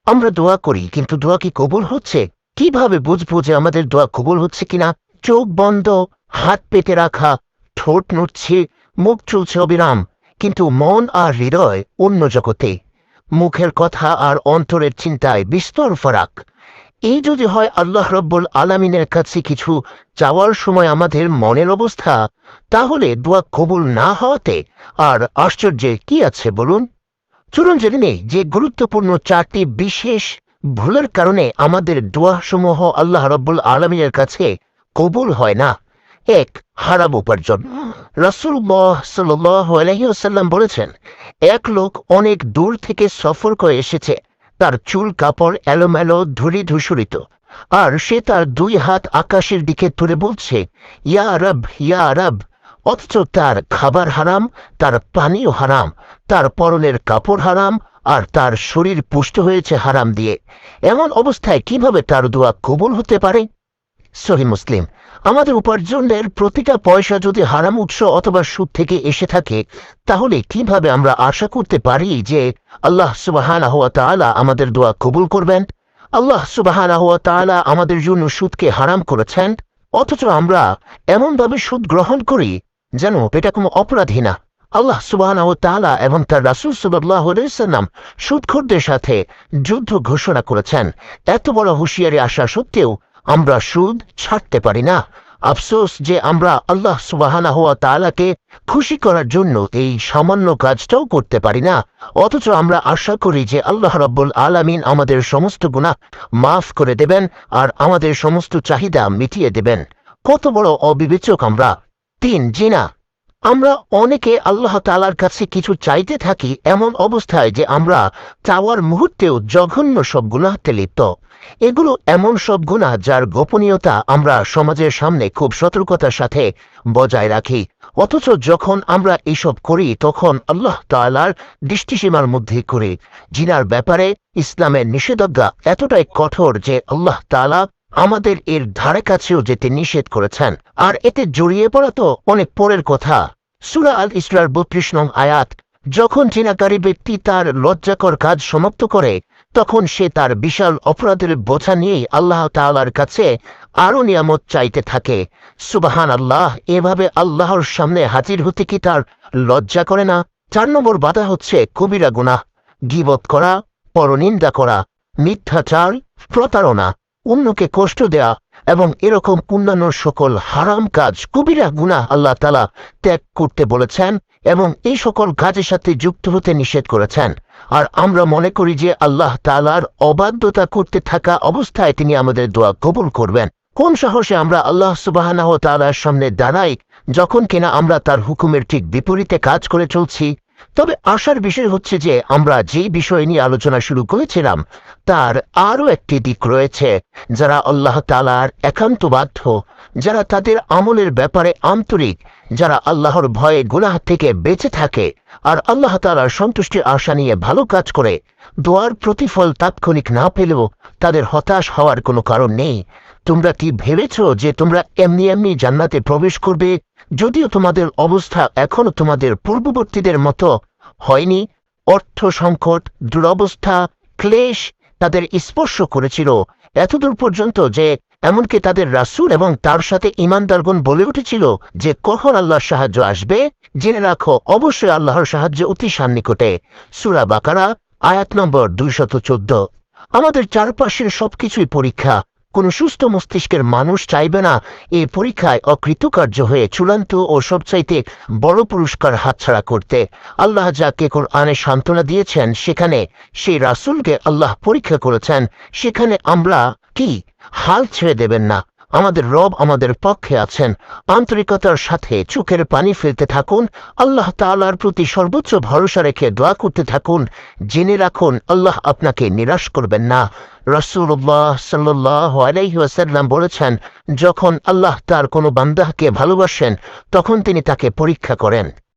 আমরা দোয়া করি, কিন্তু দোয়া কি কবুল হচ্ছে? কিভাবে বুঝবো যে আমাদের দোয়া কবুল হচ্ছে কিনা? চোখ বন্ধ, হাত পেতে রাখা, ঠোঁট নড়ছে, মুখ চলছে অবিরাম, কিন্তু মন আর হৃদয় অন্য জগতে। মুখের কথা আর অন্তরের চিন্তায় বিস্তর ফারাক। এই যদি হয় আল্লাহ রব্বুল আলামিনের কাছে কিছু চাওয়ার সময় আমাদের মনের অবস্থা, তাহলে দোয়া কবুল না হওয়াতে আর আশ্চর্যের কি আছে বলুন? চলুন জেনে নেই যে গুরুত্বপূর্ণ 4টি বিশেষ ভুলের কারণে আমাদের দোয়াসমূহ আল্লাহ রব্বুল আলামিনের কাছে কবুল হয় না। ১. হারাম উপার্জন। রাসূলুল্লাহ সাল্লাল্লাহু আলাইহি ওয়াসাল্লাম বলেছেন, এক লোক অনেক দূর থেকে সফর করে এসেছে। তার চুল কাপড় এলোমেলো ধূলি ধূসরিত, আর সে তার 2 হাত আকাশের দিকে তুলে বলছে, ইয়া রব, ইয়া রব। অথচ তার খাবার হারাম, তার পানীয় হারাম, তার পরনের কাপড় হারাম, আর তার শরীর পুষ্ট হয়েছে হারাম দিয়ে। এমন অবস্থায় কিভাবে তার দোয়া কবুল হতে পারে? সহিহ মুসলিম। আমাদের উপার্জনের প্রতিটা পয়সা যদি হারাম উৎস অথবা সুদ থেকে এসে থাকে, তাহলে কিভাবে আমরা আশা করতে পারি যে আল্লাহ সুবহানাহু ওয়া তাআলা আমাদের দোয়া কবুল করবেন? আল্লাহ সুবহানাহু ওয়া তাআলা আমাদের জন্য সুদকে হারাম করেছেন, অথচ আমরা এমনভাবে সুদ গ্রহণ করি যেন এটা কোনো অপরাধী না। আল্লাহ সুবহানাহু ওয়া তাআলা এবং তার রাসূল সাল্লাল্লাহু আলাইহি ওয়াসাল্লাম সুদখোরদের সাথে যুদ্ধ ঘোষণা করেছেন। এত বড় হুঁশিয়ারি আসা সত্ত্বেও আমরা সুদ ছাড়তে পারি না। আফসোস যে আমরা আল্লাহ সুবহানাহু ওয়া তাআলাকে খুশি করার জন্য এই সামান্য কাজটাও করতে পারি না, অথচ আমরা আশা করি যে আল্লাহ রাব্বুল আলামিন আমাদের সমস্ত গুনাহ মাফ করে দেবেন আর আমাদের সমস্ত চাহিদা মিটিয়ে দেবেন। কত বড় অবিবেচক আমরা! ৩. জিনা। আমরা অনেকে আল্লাহ তাআলার কাছে কিছু চাইতে থাকি এমন অবস্থায় যে আমরা চাওয়ার মুহূর্তেও জঘন্য সব গুনাহতে লিপ্ত। এগুলো এমন সব গুনাহ যার গোপনীয়তা আমরা সমাজের সামনে খুব সতর্কতার সাথে বজায় রাখি, অথচ যখন আমরা এসব করি তখন আল্লাহ তাআলার দৃষ্টিসীমার মধ্যে করি। জিনার ব্যাপারে ইসলামের নিষেধাজ্ঞা এতটাই কঠোর যে আল্লাহ তাআলা আমাদের এর ধারে কাছেও যেতে নিষেধ করেছেন। আর এতে জড়িয়ে পড়া তো অনেক পরের কথা। সূরা আল ইসরার ৩২ নং আয়াত, যখন জিনাকারী ব্যক্তি তার লজ্জাকর কাজ সমাপ্ত করে, তখন সে তার বিশাল অপরাধের বোঝা নিয়েই আল্লাহ তাআলার কাছে আরো নিয়ামত চাইতে থাকে। সুবহানাল্লাহ! এভাবে আল্লাহর সামনে হাজির হতে কি তার লজ্জা করে না? ৪ নম্বর বাধা হচ্ছে কবিরা গুনাহ। গীবত করা, পরনিন্দা করা, মিথ্যাচার, প্রতারণা, অন্যকে কষ্ট দেয়া এবং এরকম অন্যান্য সকল হারাম কাজ, কবিরা গুনাহ আল্লাহ তাআলা ত্যাগ করতে বলেছেন এবং এই সকল কাজের সাথে যুক্ত হতে নিষেধ করেছেন। আর আমরা মনে করি যে আল্লাহ তাআলার অবাধ্যতা করতে থাকা অবস্থায় তিনি আমাদের দোয়া কবুল করবেন। কোন সাহসে আমরা আল্লাহ সুবহানাহু ওয়া তাআলার সামনে দাঁড়াই যখন কিনা আমরা তার হুকুমের ঠিক বিপরীতে কাজ করে চলছি? তবে আশার বিষয় হচ্ছে যে আমরা যেই বিষয় নিয়ে আলোচনা শুরু করেছিলাম তার আরও একটি দিক রয়েছে। যারা আল্লাহ তাআলার একান্ত বাধ্য, যারা তাদের আমলের ব্যাপারে আন্তরিক, যারা আল্লাহর ভয়ে গুনাহ থেকে বেঁচে থাকে আর আল্লাহ তাআলার সন্তুষ্টির আশা নিয়ে ভালো কাজ করে, দোয়ার প্রতিফল তাৎক্ষণিক না পেলেও তাদের হতাশ হওয়ার কোনো কারণ নেই। তোমরা কি ভেবেছ যে তোমরা এমনি এমনি জান্নাতে প্রবেশ করবে? যদিও তোমাদের অবস্থা এখনো তোমাদের পূর্ববর্তীদের মতো হয়নি। অর্থ সংকট, দুরবস্থা, ক্লেশ তাদের স্পর্শ করেছিল এতদূর পর্যন্ত যে এমনকি তাদের রাসূল এবং তার সাথে ঈমানদারগণ বলে উঠেছিল যে কখন আল্লাহর সাহায্য আসবে, জেনে রাখো অবশ্যই আল্লাহর সাহায্য অতি সান্নিকটে। সূরা বাকারা আয়াত নম্বর ২১৪। আমাদের চারপাশের সবকিছুই পরীক্ষা। কোনো সুস্থ মস্তিষ্কের মানুষ চাইবে না এই পরীক্ষায় অকৃতকার্য হয়ে চূড়ান্ত ও সবচাইতে বড় পুরস্কার হাতছাড়া করতে। আল্লাহ যাকে কোরআনে সান্ত্বনা দিয়েছেন, সেখানে সেই রাসূলকে আল্লাহ পরীক্ষা করেছেন, সেখানে আমরা কি হাল ছেড়ে দেবেন না? আমাদের রব আমাদের পক্ষে আছেন। আন্তরিকতার সাথে চোখের পানি ফেলতে থাকুন, আল্লাহ তাআলার প্রতি সর্বোচ্চ ভরসা রেখে দোয়া করতে থাকুন। জেনে রাখুন আল্লাহ আপনাকে নিরাশ করবেন না। রাসূলুল্লাহ সাল্লাল্লাহু আলাইহি ওয়াসাল্লাম বলেছেন, যখন আল্লাহ তার কোনো বান্দাকে ভালোবাসেন তখন তিনি তাকে পরীক্ষা করেন।